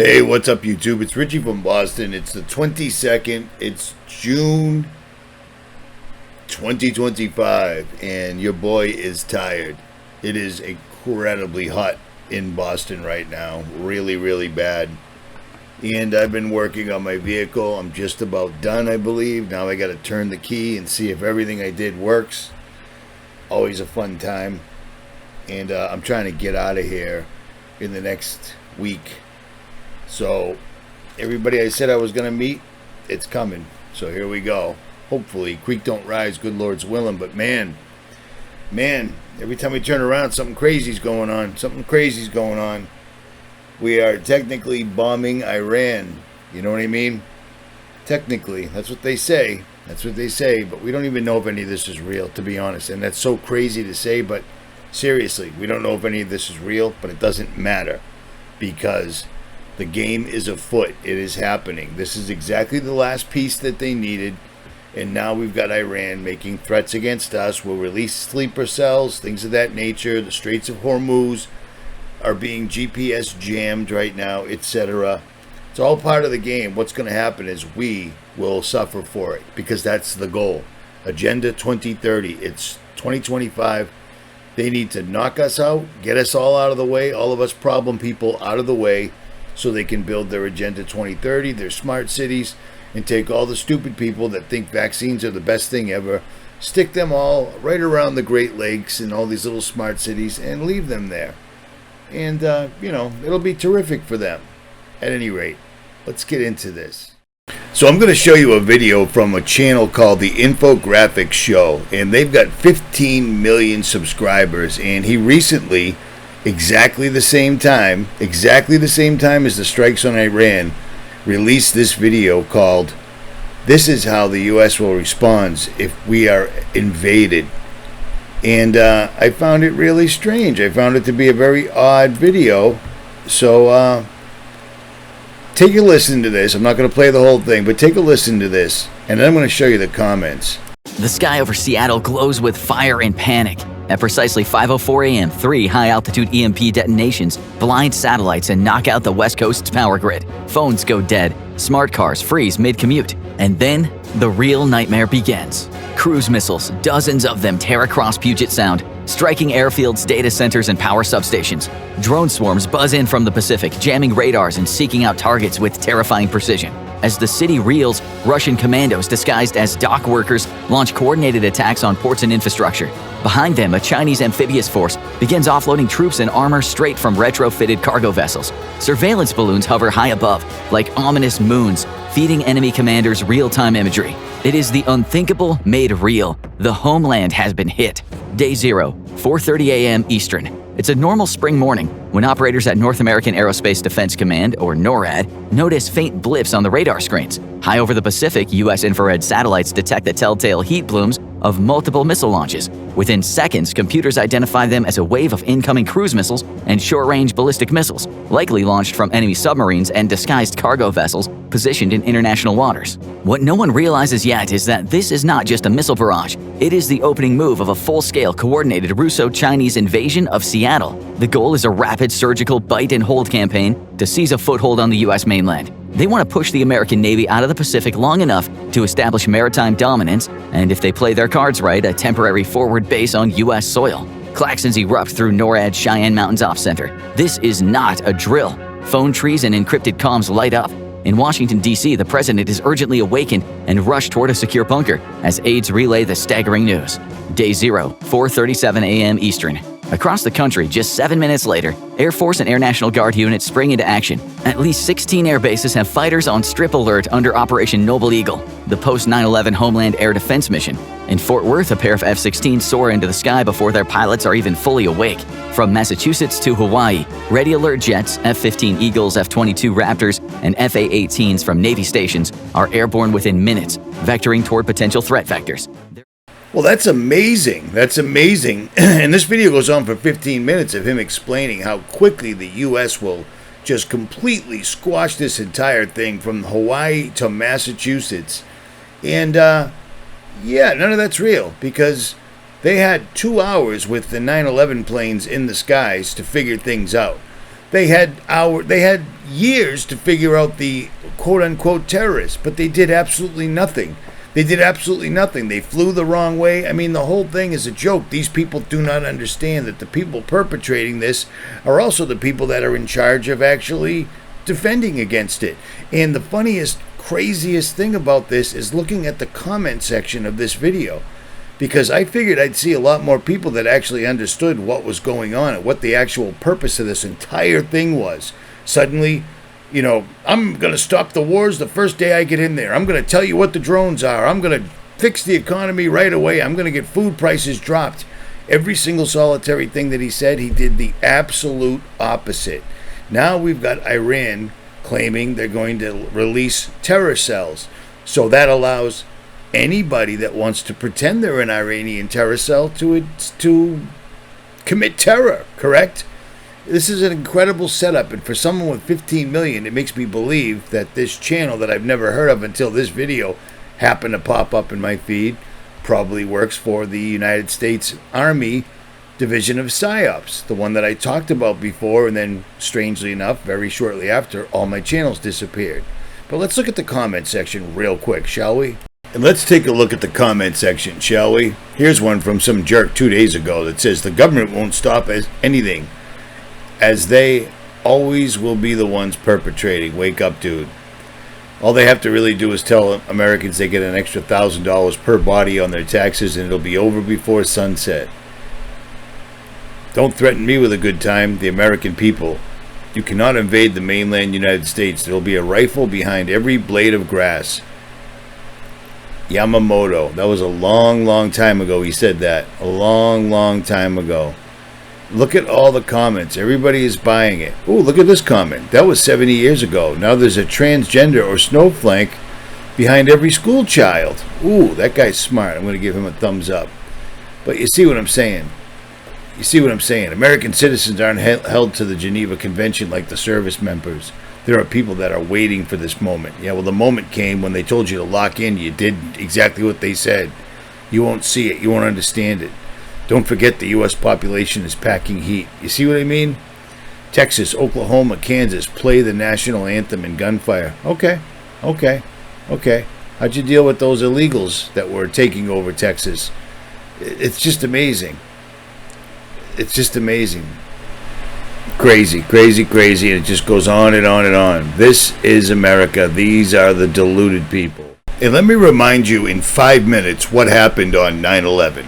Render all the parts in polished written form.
Hey, what's up, YouTube? It's Richie from Boston. It's the 22nd. It's June 2025, and your boy is tired. It is incredibly hot in Boston right now. Really, really bad. And I've been working on my vehicle. I'm just about done, I believe. Now I got to turn the key and see if everything I did works. Always a fun time. And I'm trying to get out of here in the next week. So, everybody I said I was going to meet, it's coming. So here we go. Hopefully, creek don't rise, good Lord's willing. But man, every time we turn around, something crazy's going on. Something crazy's going on. We are technically bombing Iran. You know what I mean? Technically, that's what they say. That's what they say. But we don't even know if any of this is real, to be honest. And that's so crazy to say, but seriously, we don't know if any of this is real, but it doesn't matter because the game is afoot. It is happening. This is exactly the last piece that they needed. And now we've got Iran making threats against us. We'll release sleeper cells, things of that nature. The Straits of Hormuz are being GPS jammed right now, etc. It's all part of the game. What's going to happen is we will suffer for it because that's the goal. Agenda 2030. It's 2025. They need to knock us out, get us all out of the way, all of us problem people out of the way, so they can build their Agenda 2030, their smart cities, and take all the stupid people that think vaccines are the best thing ever, stick them all right around the Great Lakes and all these little smart cities, and leave them there. And, it'll be terrific for them. At any rate, let's get into this. So I'm going to show you a video from a channel called the Infographics Show, and they've got 15 million subscribers, and he recently, exactly the same time as the strikes on Iran, released this video called "This is how the U.S. will respond if we are invaded." And I found it really strange. I found it to be a very odd video. So take a listen to this. I'm not going to play the whole thing, but take a listen to this, and then I'm going to show you the comments. The sky over Seattle glows with fire and panic. At precisely 5:04 a.m., 3 high-altitude EMP detonations blind satellites and knock out the West Coast's power grid. Phones go dead. Smart cars freeze mid-commute. And then, the real nightmare begins. Cruise missiles, dozens of them, tear across Puget Sound, striking airfields, data centers, and power substations. Drone swarms buzz in from the Pacific, jamming radars and seeking out targets with terrifying precision. As the city reels, Russian commandos disguised as dock workers launch coordinated attacks on ports and infrastructure. Behind them, a Chinese amphibious force begins offloading troops and armor straight from retrofitted cargo vessels. Surveillance balloons hover high above, like ominous moons, feeding enemy commanders real-time imagery. It is the unthinkable made real. The homeland has been hit. Day 0, 4:30 a.m. Eastern. It's a normal spring morning when operators at North American Aerospace Defense Command, or NORAD, notice faint blips on the radar screens. High over the Pacific, U.S. infrared satellites detect the telltale heat plumes of multiple missile launches. Within seconds, computers identify them as a wave of incoming cruise missiles and short-range ballistic missiles, likely launched from enemy submarines and disguised cargo vessels positioned in international waters. What no one realizes yet is that this is not just a missile barrage. It is the opening move of a full-scale coordinated Russo-Chinese invasion of Seattle. The goal is a rapid surgical bite-and-hold campaign to seize a foothold on the U.S. mainland. They want to push the American Navy out of the Pacific long enough to establish maritime dominance, and if they play their cards right, a temporary forward base on U.S. soil. Claxons erupt through NORAD's Cheyenne Mountains Off Center. This is not a drill. Phone trees and encrypted comms light up. In Washington, D.C., the president is urgently awakened and rushed toward a secure bunker as aides relay the staggering news. Day 0, 4:37 a.m. Eastern. Across the country, just 7 minutes later, Air Force and Air National Guard units spring into action. At least 16 air bases have fighters on strip alert under Operation Noble Eagle, the post-9/11 Homeland Air Defense mission. In Fort Worth, a pair of F-16s soar into the sky before their pilots are even fully awake. From Massachusetts to Hawaii, Ready Alert jets, F-15 Eagles, F-22 Raptors, and FA-18s from Navy stations are airborne within minutes, vectoring toward potential threat vectors. Well, that's amazing. That's amazing. And this video goes on for 15 minutes of him explaining how quickly the U.S. will just completely squash this entire thing from Hawaii to Massachusetts. And, none of that's real because they had 2 hours with the 9/11 planes in the skies to figure things out. They had years to figure out the quote-unquote terrorists, but they did absolutely nothing. They did absolutely nothing. They flew the wrong way. I mean, the whole thing is a joke. These people do not understand that the people perpetrating this are also the people that are in charge of actually defending against it. And the funniest, craziest thing about this is looking at the comment section of this video, because I figured I'd see a lot more people that actually understood what was going on and what the actual purpose of this entire thing was. Suddenly, I'm going to stop the wars the first day I get in there. I'm going to tell you what the drones are. I'm going to fix the economy right away. I'm going to get food prices dropped. Every single solitary thing that he said, he did the absolute opposite. Now we've got Iran claiming they're going to release terror cells. So that allows anybody that wants to pretend they're an Iranian terror cell to commit terror, correct? This is an incredible setup, and for someone with 15 million, it makes me believe that this channel that I've never heard of until this video happened to pop up in my feed probably works for the United States Army Division of PSYOPs, the one that I talked about before, and then, strangely enough, very shortly after, all my channels disappeared. But let's look at the comment section real quick, shall we? And let's take a look at the comment section, shall we? Here's one from some jerk 2 days ago that says, the government won't stop anything, as they always will be the ones perpetrating. Wake up, dude. All they have to really do is tell Americans they get an extra $1,000 per body on their taxes and it'll be over before sunset. Don't threaten me with a good time, the American people. You cannot invade the mainland United States. There will be a rifle behind every blade of grass. Yamamoto. That was a long, long time ago he said that. A long, long time ago. Look at all the comments. Everybody is buying it. Ooh, look at this comment. That was 70 years ago. Now there's a transgender or snowflake behind every school child. Ooh, that guy's smart. I'm going to give him a thumbs up. But you see what I'm saying? You see what I'm saying? American citizens aren't held to the Geneva Convention like the service members. There are people that are waiting for this moment. Yeah, well, the moment came when they told you to lock in. You did exactly what they said. You won't see it. You won't understand it. Don't forget the U.S. population is packing heat. You see what I mean? Texas, Oklahoma, Kansas, play the national anthem in gunfire. Okay. How'd you deal with those illegals that were taking over Texas? It's just amazing. It's just amazing. Crazy. And it just goes on and on and on. This is America. These are the deluded people. And let me remind you in 5 minutes what happened on 9/11.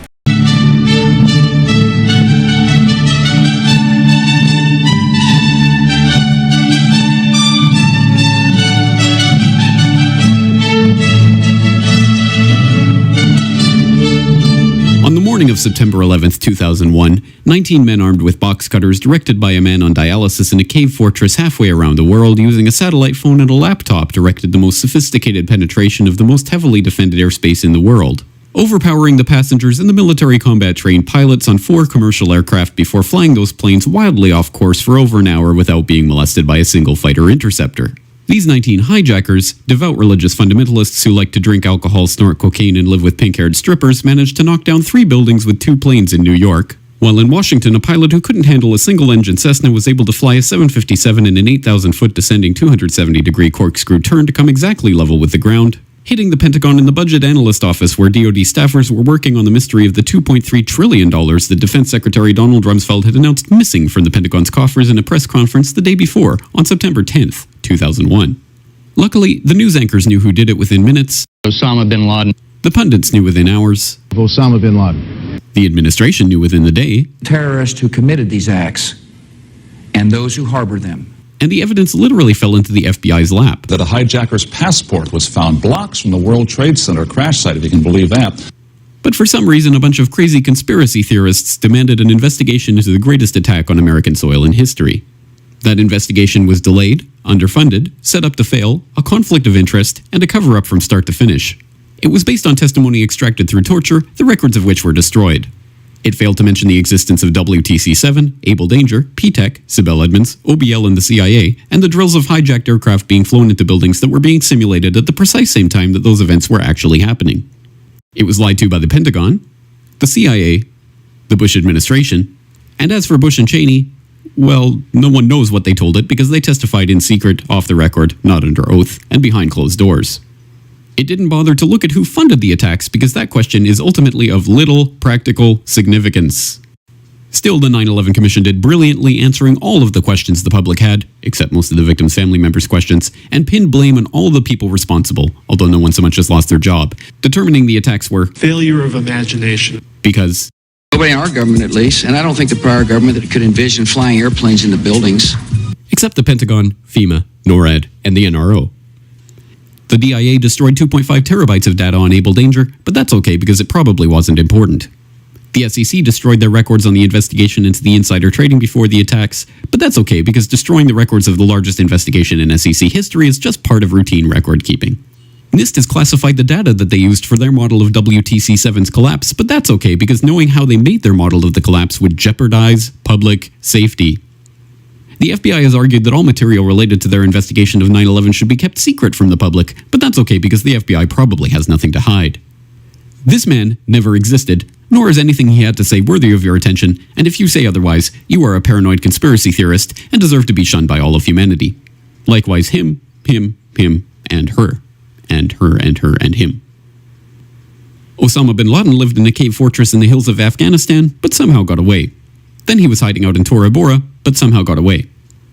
On the morning of September 11th, 2001, 19 men armed with box cutters, directed by a man on dialysis in a cave fortress halfway around the world using a satellite phone and a laptop, directed the most sophisticated penetration of the most heavily defended airspace in the world, overpowering the passengers and the military combat-trained pilots on 4 commercial aircraft before flying those planes wildly off course for over an hour without being molested by a single fighter interceptor. These 19 hijackers, devout religious fundamentalists who like to drink alcohol, snort cocaine, and live with pink-haired strippers, managed to knock down 3 buildings with 2 planes in New York, while in Washington, a pilot who couldn't handle a single-engine Cessna was able to fly a 757 in an 8,000-foot descending 270-degree corkscrew turn to come exactly level with the ground, hitting the Pentagon in the Budget Analyst Office where DoD staffers were working on the mystery of the $2.3 trillion that Defense Secretary Donald Rumsfeld had announced missing from the Pentagon's coffers in a press conference the day before, on September 10th, 2001. Luckily, the news anchors knew who did it within minutes. Osama bin Laden. The pundits knew within hours. Osama bin Laden. The administration knew within the day. Terrorists who committed these acts and those who harbor them. And the evidence literally fell into the FBI's lap. That a hijacker's passport was found blocks from the World Trade Center crash site, if you can believe that. But for some reason, a bunch of crazy conspiracy theorists demanded an investigation into the greatest attack on American soil in history. That investigation was delayed, underfunded, set up to fail, a conflict of interest, and a cover-up from start to finish. It was based on testimony extracted through torture, the records of which were destroyed. It failed to mention the existence of WTC-7, Able Danger, P-TECH, Sibel Edmonds, OBL and the CIA, and the drills of hijacked aircraft being flown into buildings that were being simulated at the precise same time that those events were actually happening. It was lied to by the Pentagon, the CIA, the Bush administration, and as for Bush and Cheney, Well, no one knows what they told it because they testified in secret, off the record, not under oath, and behind closed doors. It didn't bother to look at who funded the attacks because that question is ultimately of little practical significance. Still, the 9/11 Commission did brilliantly answering all of the questions the public had, except most of the victims' family members' questions, and pinned blame on all the people responsible, although no one so much as lost their job, determining the attacks were failure of imagination. Because Nobody in our government, at least, and I don't think the prior government that could envision flying airplanes into buildings. except the Pentagon, FEMA, NORAD, and the NRO. The DIA destroyed 2.5 terabytes of data on Able Danger, but that's okay because it probably wasn't important. The SEC destroyed their records on the investigation into the insider trading before the attacks, but that's okay because destroying the records of the largest investigation in SEC history is just part of routine record keeping. NIST has classified the data that they used for their model of WTC7's collapse, but that's okay because knowing how they made their model of the collapse would jeopardize public safety. The FBI has argued that all material related to their investigation of 9/11 should be kept secret from the public, but that's okay because the FBI probably has nothing to hide. This man never existed, nor is anything he had to say worthy of your attention, and if you say otherwise, you are a paranoid conspiracy theorist and deserve to be shunned by all of humanity. Likewise him, and her. And her, and her, and him. Osama bin Laden lived in a cave fortress in the hills of Afghanistan, but somehow got away. Then he was hiding out in Tora Bora, but somehow got away.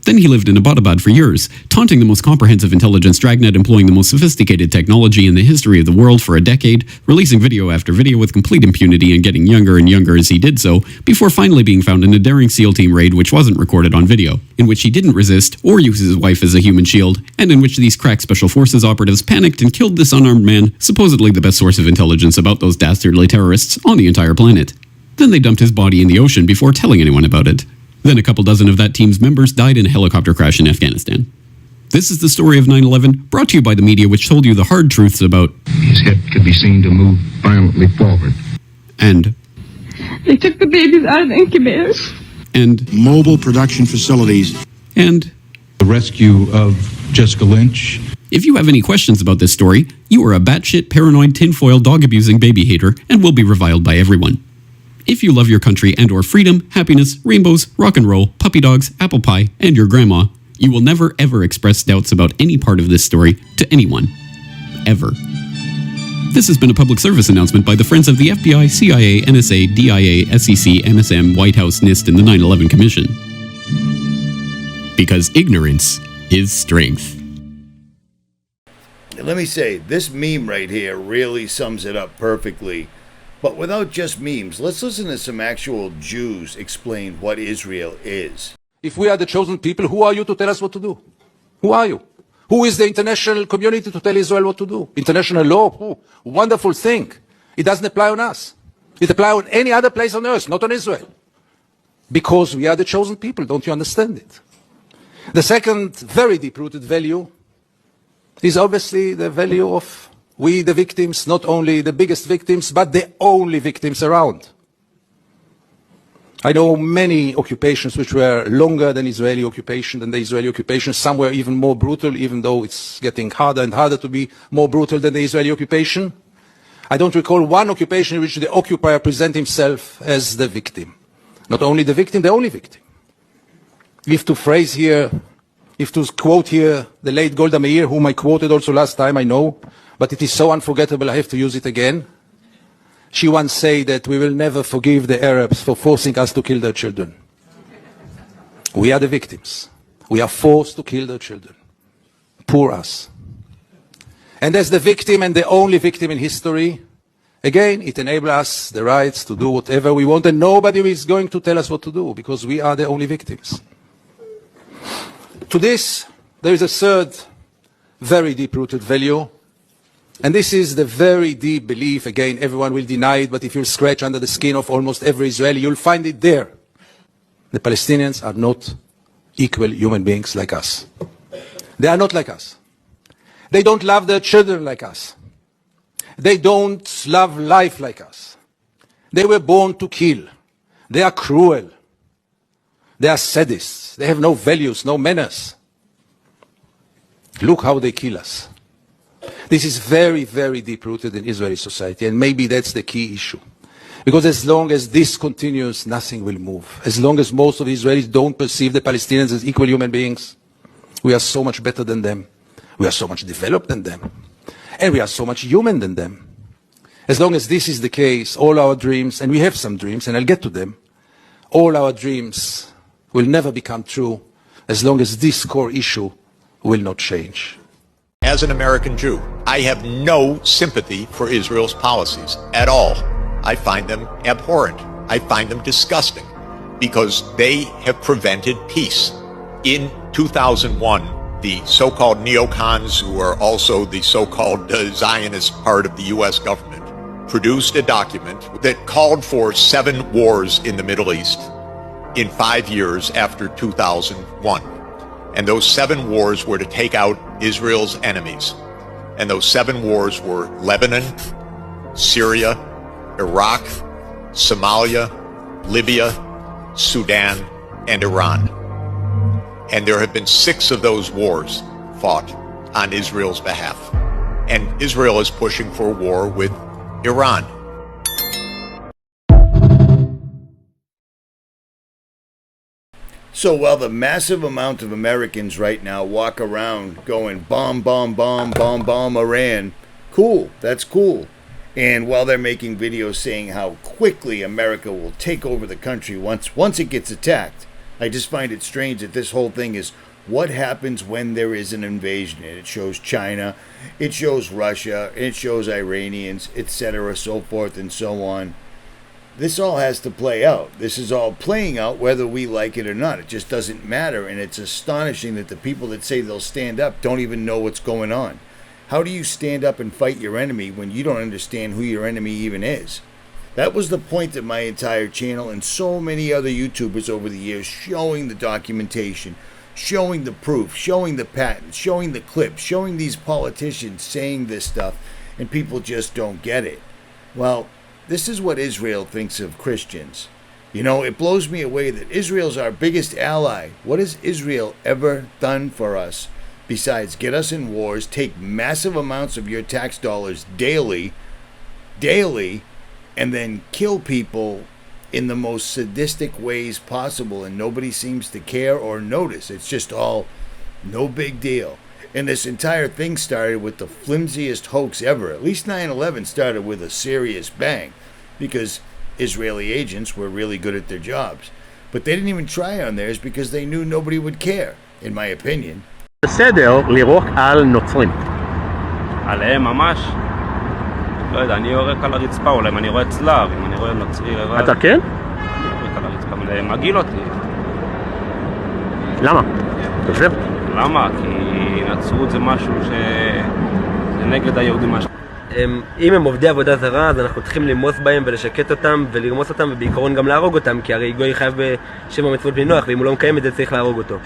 Then he lived in Abbottabad for years, taunting the most comprehensive intelligence dragnet employing the most sophisticated technology in the history of the world for a decade, releasing video after video with complete impunity and getting younger and younger as he did so, before finally being found in a daring SEAL team raid which wasn't recorded on video, in which he didn't resist or use his wife as a human shield, and in which these crack special forces operatives panicked and killed this unarmed man, supposedly the best source of intelligence about those dastardly terrorists on the entire planet. Then they dumped his body in the ocean before telling anyone about it. Then a couple dozen of that team's members died in a helicopter crash in Afghanistan. This is the story of 9/11, brought to you by the media which told you the hard truths about his head could be seen to move violently forward. And they took the babies out of the incubators. And mobile production facilities. And the rescue of Jessica Lynch. If you have any questions about this story, you are a batshit paranoid tinfoil dog-abusing baby hater and will be reviled by everyone. If you love your country and or freedom, happiness, rainbows, rock and roll, puppy dogs, apple pie, and your grandma, you will never ever express doubts about any part of this story to anyone. Ever. This has been a public service announcement by the Friends of the FBI, CIA, NSA, DIA, SEC, MSM, White House, NIST, and the 9/11 Commission. Because ignorance is strength. Let me say, this meme right here really sums it up perfectly. But without just memes, let's listen to some actual Jews explain what Israel is. If we are the chosen people, who are you to tell us what to do? Who are you? Who is the international community to tell Israel what to do? International law? Wonderful thing. It doesn't apply on us. It applies on any other place on earth, not on Israel. Because we are the chosen people. Don't you understand it? The second very deep-rooted value is obviously the value of we, the victims, not only the biggest victims, but the only victims around. I know many occupations which were longer than the Israeli occupation. Some were even more brutal, even though it's getting harder and harder to be more brutal than the Israeli occupation. I don't recall one occupation in which the occupier presents himself as the victim. Not only the victim, the only victim. If to quote here the late Golda Meir, whom I quoted also last time, I know, but it is so unforgettable I have to use it again. She once said that we will never forgive the Arabs for forcing us to kill their children. We are the victims. We are forced to kill their children. Poor us. And as the victim and the only victim in history, again, it enables us the rights to do whatever we want, and nobody is going to tell us what to do, because we are the only victims. To this, there is a third very deep-rooted value, and this is the very deep belief, again, everyone will deny it, but if you scratch under the skin of almost every Israeli, you'll find it there. The Palestinians are not equal human beings like us. They are not like us. They don't love their children like us. They don't love life like us. They were born to kill. They are cruel. They are sadists. They have no values, no manners. Look how they kill us. This is very, very deep-rooted in Israeli society, and maybe that's the key issue. Because as long as this continues, nothing will move. As long as most of the Israelis don't perceive the Palestinians as equal human beings, we are so much better than them. We are so much developed than them. And we are so much human than them. As long as this is the case, all our dreams, and we have some dreams, and I'll get to them, all our dreams will never become true as long as this core issue will not change. As an American Jew, I have no sympathy for Israel's policies at all. I find them abhorrent. I find them disgusting because they have prevented peace. In 2001, the so-called neocons, who are also the so-called Zionist part of the U.S. government, produced a document that called for 7 wars in the Middle East in 5 years after 2001. And those 7 wars were to take out Israel's enemies. And those 7 wars were Lebanon, Syria, Iraq, Somalia, Libya, Sudan, and Iran. And there have been 6 of those wars fought on Israel's behalf. And Israel is pushing for war with Iran. So while the massive amount of Americans right now walk around going bomb, bomb, bomb, bomb, bomb Iran, cool, that's cool. And while they're making videos saying how quickly America will take over the country once it gets attacked, I just find it strange that this whole thing is what happens when there is an invasion. And it shows China, it shows Russia, it shows Iranians, etc., so forth and so on. This all has to play out. This is all playing out whether we like it or not. It just doesn't matter. And it's astonishing that the people that say they'll stand up don't even know what's going on. How do you stand up and fight your enemy when you don't understand who your enemy even is? That was the point of my entire channel and so many other YouTubers over the years, showing the documentation, showing the proof, showing the patents, showing the clips, showing these politicians saying this stuff, and people just don't get it. Well, this is what Israel thinks of Christians. You know, it blows me away that Israel's our biggest ally. What has Israel ever done for us besides get us in wars, take massive amounts of your tax dollars daily, and then kill people in the most sadistic ways possible, and nobody seems to care or notice? It's just all no big deal. And this entire thing started with the flimsiest hoax ever. At least 9/11 started with a serious bang because Israeli agents were really good at their jobs. But they didn't even try on theirs because they knew nobody would care, in my opinion. בסדר לירוק על נוצרים. עליהם ממש? לא יודע, אני יורק על הרצפה, אולי אם אני רואה צלב, אם אני רואה נוצרי לבד. אתה כן? אני יורק על הרצפה, מגעיל אותי. למה? תושב? למה? כי נצרות זה משהו זה נגד היהודים משהו. אם הם עובדי עבודה זרה, אז אנחנו צריכים למוס בהם ולשקט אותם ולרמוס אותם ובעיקרון גם להרוג אותם, כי הרי גוי חייב בשבע מצוות בני נוח, ואם הוא לא מקיים את זה צריך להרוג אותו.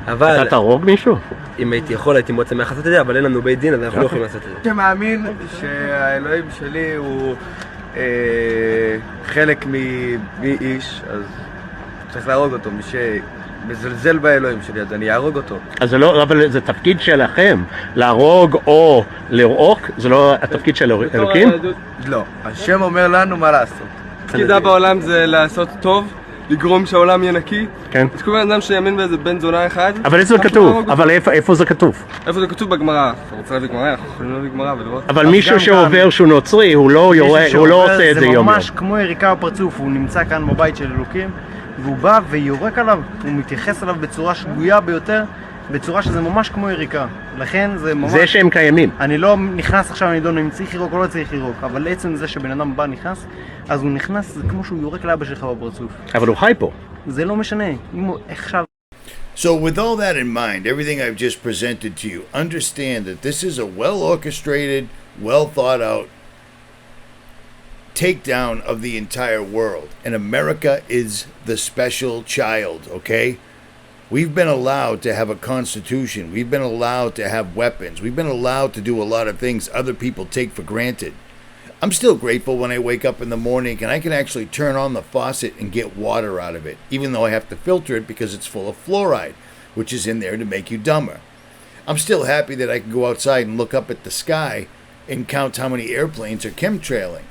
אבל... אתה תהרוג מישהו? אם הייתי יכול, הייתי מאוד שמח לעשות את זה, אבל אין לנו בית דין, אז אנחנו לא יכולים לעשות את זה. שמאמין שהאלוהים שלי הוא חלק מאיש, אז צריך להרוג אותו. מי שמזלזל באלוהים שלי, אז אני אהרוג אותו. אז זה לא, אבל זה תפקיד שלכם, להרוג או לרעוק, זה לא התפקיד של אלוקים? לא, השם אומר לנו מה לעשות. תפקידה בעולם זה לעשות טוב, לגרום שהעולם יהיה נקי. כן. אז כל בן אדם שיאמין באיזה בן זונה אחד. אבל איזה כתוב? אבל איפה זה כתוב? איפה זה כתוב בגמרא? אתה רוצה להביא גמרא? אנחנו יכולים להביא גמרא ולראות. אבל מישהו שעובר שהוא נוצרי, הוא לא עושה את זה יום יום. זה ממש כמו יריקה בפרצוף, הוא נמצא כאן בבית של אלוקים, והוא בא ויורק עליו, הוא מתייחס אליו בצורה שגויה ביותר, בצורה שזה ממש כמו יריקה. לכן זה ממש... זה שהם קיימים. אני לא נכנס עכשיו לנידון אם צריך ירוק או לא צריך ירוק, אבל עצם זה שבן אדם בא נכנס, אז הוא נכנס, זה כמו שהוא יורק לאבא שלך בפרצוף. אבל הוא חי פה. זה לא משנה. אם הוא עכשיו... So with all that in mind, everything I've just presented to you, understand that this is a well-orchestrated, well-thought-out takedown of the entire world. And America is the special child, okay? We've been allowed to have a constitution. We've been allowed to have weapons. We've been allowed to do a lot of things other people take for granted. I'm still grateful when I wake up in the morning and I can actually turn on the faucet and get water out of it, even though I have to filter it because it's full of fluoride, which is in there to make you dumber. I'm still happy that I can go outside and look up at the sky and count how many airplanes are chemtrailing.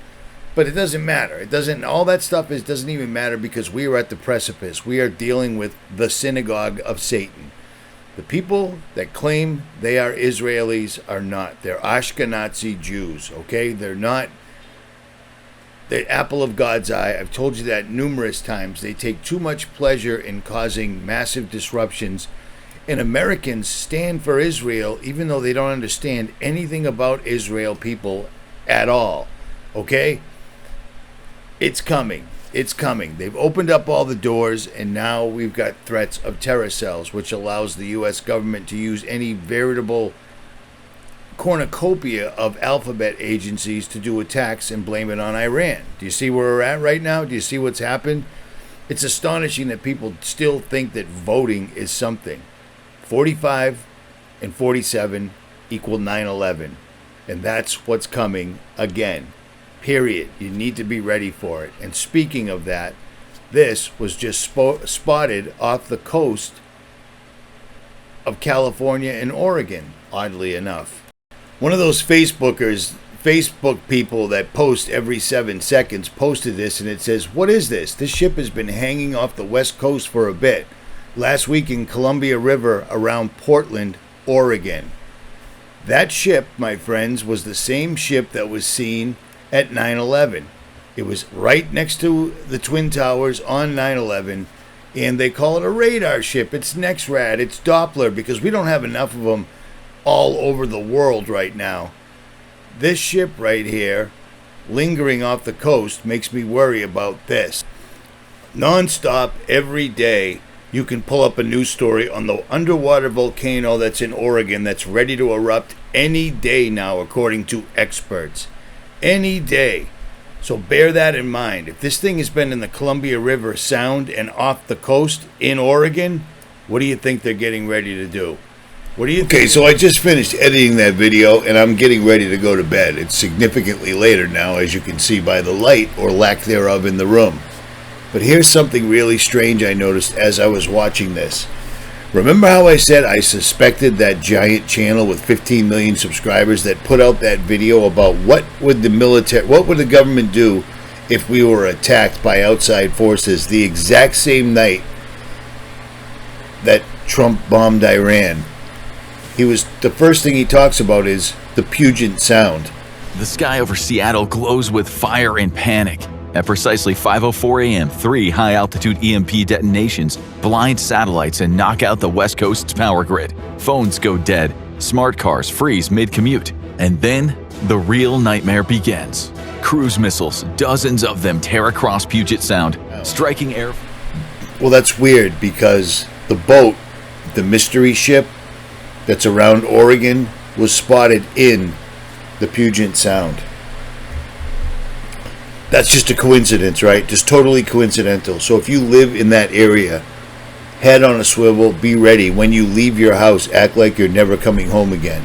But it doesn't matter. It doesn't. All that stuff doesn't even matter because we are at the precipice. We are dealing with the synagogue of Satan. The people that claim they are Israelis are not. They're Ashkenazi Jews. Okay, they're not the apple of God's eye. I've told you that numerous times. They take too much pleasure in causing massive disruptions. And Americans stand for Israel even though they don't understand anything about Israel people at all. Okay? It's coming. It's coming. They've opened up all the doors, and now we've got threats of terror cells, which allows the U.S. government to use any veritable cornucopia of alphabet agencies to do attacks and blame it on Iran. Do you see where we're at right now? Do you see what's happened? It's astonishing that people still think that voting is something. 45 and 47 equal 9/11. And that's what's coming again. Period. You need to be ready for it. And speaking of that, this was just spotted off the coast of California and Oregon, oddly enough. One of those Facebook people that post every 7 seconds posted this, and it says, "What is this? This ship has been hanging off the west coast for a bit. Last week in Columbia River around Portland, Oregon." That ship, my friends, was the same ship that was seen at 9/11. It was right next to the Twin Towers on 9/11, and they call it a radar ship. It's NEXRAD, it's Doppler, because we don't have enough of them all over the world right now. This ship right here, lingering off the coast, makes me worry about this. Non-stop, every day, you can pull up a news story on the underwater volcano that's in Oregon that's ready to erupt any day now, according to experts. Any day. So bear that in mind. If this thing has been in the Columbia River Sound and off the coast in Oregon, what do you think they're getting ready to do? What do you think? Okay, so I just finished editing that video and I'm getting ready to go to bed. It's significantly later now, as you can see by the light or lack thereof in the room. But here's something really strange I noticed as I was watching this. Remember how I said I suspected that giant channel with 15 million subscribers that put out that video about what would the government do if we were attacked by outside forces the exact same night that Trump bombed Iran? The first thing he talks about is the Puget Sound. The sky over Seattle glows with fire and panic. At precisely 5:04 a.m., 3 high-altitude EMP detonations blind satellites and knock out the West Coast's power grid. Phones go dead, smart cars freeze mid-commute, and then the real nightmare begins. Cruise missiles, dozens of them, tear across Puget Sound, striking air... Well, that's weird because the boat, the mystery ship that's around Oregon, was spotted in the Puget Sound. That's just a coincidence, right? Just totally coincidental. So if you live in that area, head on a swivel, be ready. When you leave your house, act like you're never coming home again.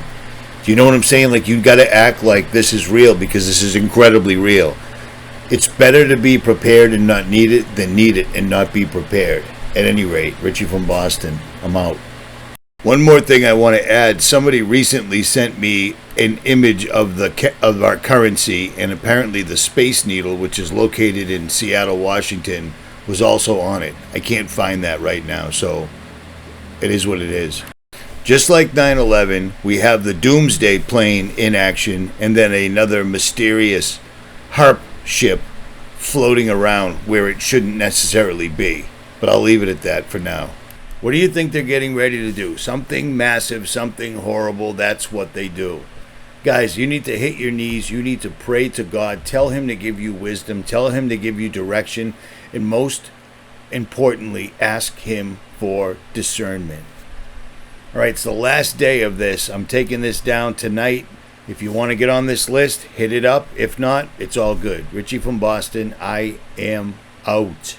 Do you know what I'm saying? Like, you got to act like this is real because this is incredibly real. It's better to be prepared and not need it than need it and not be prepared. At any rate, Richie from Boston, I'm out. One more thing I want to add. Somebody recently sent me an image of our currency, and apparently the Space Needle, which is located in Seattle, Washington, was also on it. I can't find that right now, so it is what it is. Just like 9/11, we have the Doomsday plane in action, and then another mysterious HARP ship floating around where it shouldn't necessarily be. But I'll leave it at that for now. What do you think they're getting ready to do? Something massive, something horrible. That's what they do. Guys, you need to hit your knees. You need to pray to God. Tell him to give you wisdom. Tell him to give you direction. And most importantly, ask him for discernment. All right, it's the last day of this. I'm taking this down tonight. If you want to get on this list, hit it up. If not, it's all good. Richie from Boston, I am out.